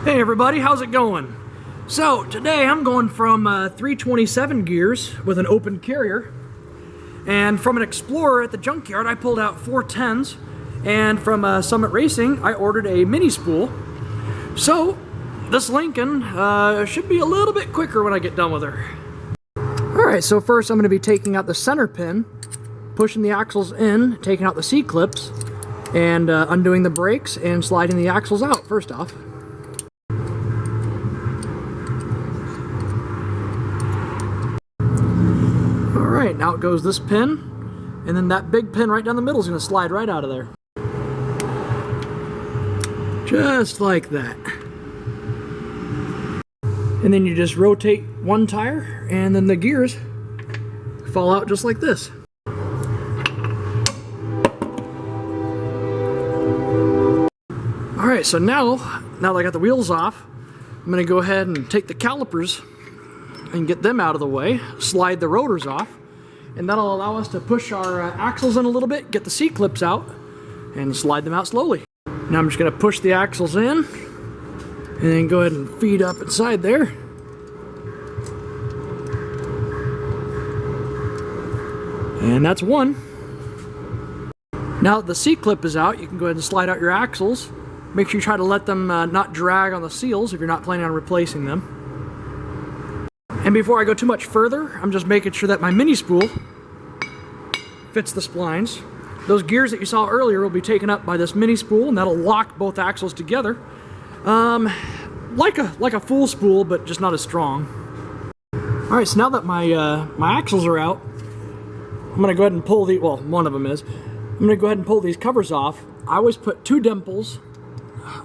Hey everybody, how's it going? So today I'm going from 327 gears with an open carrier, and from an Explorer at the Junkyard I pulled out 410s, and from Summit Racing I ordered a mini-spool. So this Lincoln should be a little bit quicker when I get done with her. Alright, so first I'm going to be taking out the center pin, pushing the axles in, taking out the C-clips, and undoing the brakes and sliding the axles out first off. Alright, now it goes this pin, and then that big pin right down the middle is going to slide right out of there. Just like that. And then you just rotate one tire, and then the gears fall out just like this. Alright, so now that I got the wheels off, I'm going to go ahead and take the calipers and get them out of the way, slide the rotors off, and that'll allow us to push our axles in a little bit, get the C-clips out, and slide them out slowly. Now I'm just going to push the axles in, and then go ahead and feed up inside there. And that's one. Now that the C-clip is out, you can go ahead and slide out your axles. Make sure you try to let them not drag on the seals if you're not planning on replacing them. And before I go too much further, I'm just making sure that my mini-spool fits the splines. Those gears that you saw earlier will be taken up by this mini-spool, and that'll lock both axles together. Like a full spool, but just not as strong. Alright, so now that my axles are out, I'm going to go ahead and pull the, well, one of them is. I'm going to go ahead and pull these covers off. I always put 2 dimples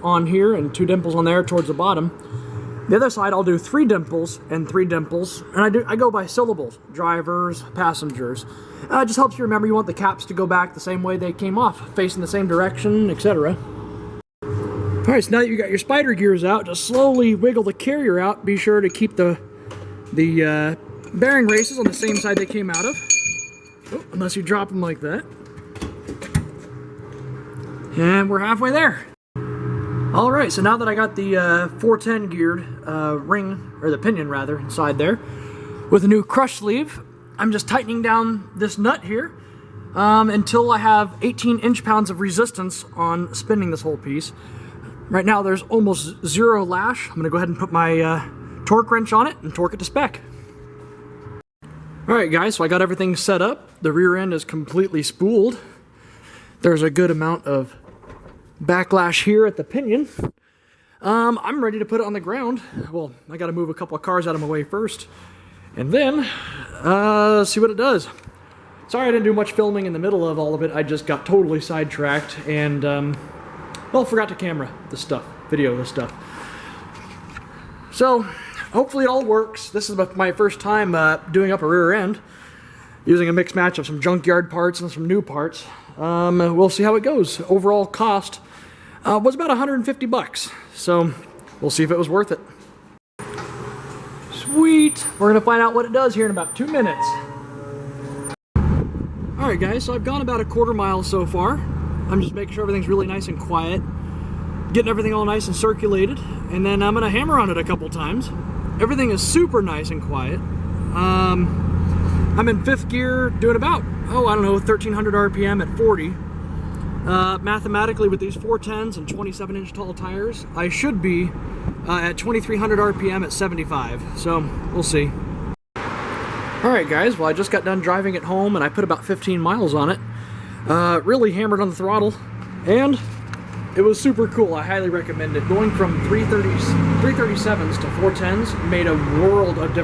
on here and 2 dimples on there towards the bottom. The other side I'll do 3 dimples and 3 dimples, and I go by syllables: drivers, passengers. It just helps you remember you want the caps to go back the same way they came off, facing the same direction, etc. Alright, so now that you got your spider gears out, just slowly wiggle the carrier out. Be sure to keep the bearing races on the same side they came out of. Oh, unless you drop them like that. And we're halfway there. Alright, so now that I got the 410 geared ring, or the pinion rather, inside there, with a new crush sleeve, I'm just tightening down this nut here until I have 18 inch-pounds of resistance on spinning this whole piece. Right now there's almost 0 lash. I'm going to go ahead and put my torque wrench on it and torque it to spec. Alright guys, so I got everything set up. The rear end is completely spooled. There's a good amount of backlash here at the pinion. I'm ready to put it on the ground. Well, I got to move a couple of cars out of my way first, and then see what it does. Sorry I didn't do much filming in the middle of all of it. I just got totally sidetracked and well, forgot to camera this stuff, video this stuff. So hopefully it all works. This is my first time doing up a rear end using a mixed match of some junkyard parts and some new parts. We'll see how it goes. Overall cost was about 150 bucks, so we'll see if it was worth it. Sweet! We're gonna find out what it does here in about 2 minutes. Alright guys, so I've gone about a quarter mile so far. I'm just making sure everything's really nice and quiet, getting everything all nice and circulated, and then I'm gonna hammer on it a couple times. Everything is super nice and quiet. I'm in 5th gear, doing about, I don't know, 1300 RPM at 40. Mathematically, with these 410s and 27-inch tall tires, I should be at 2300 RPM at 75, so we'll see. Alright guys, well I just got done driving it home and I put about 15 miles on it. Really hammered on the throttle, and it was super cool. I highly recommend it. Going from 330s to 410s made a world of difference.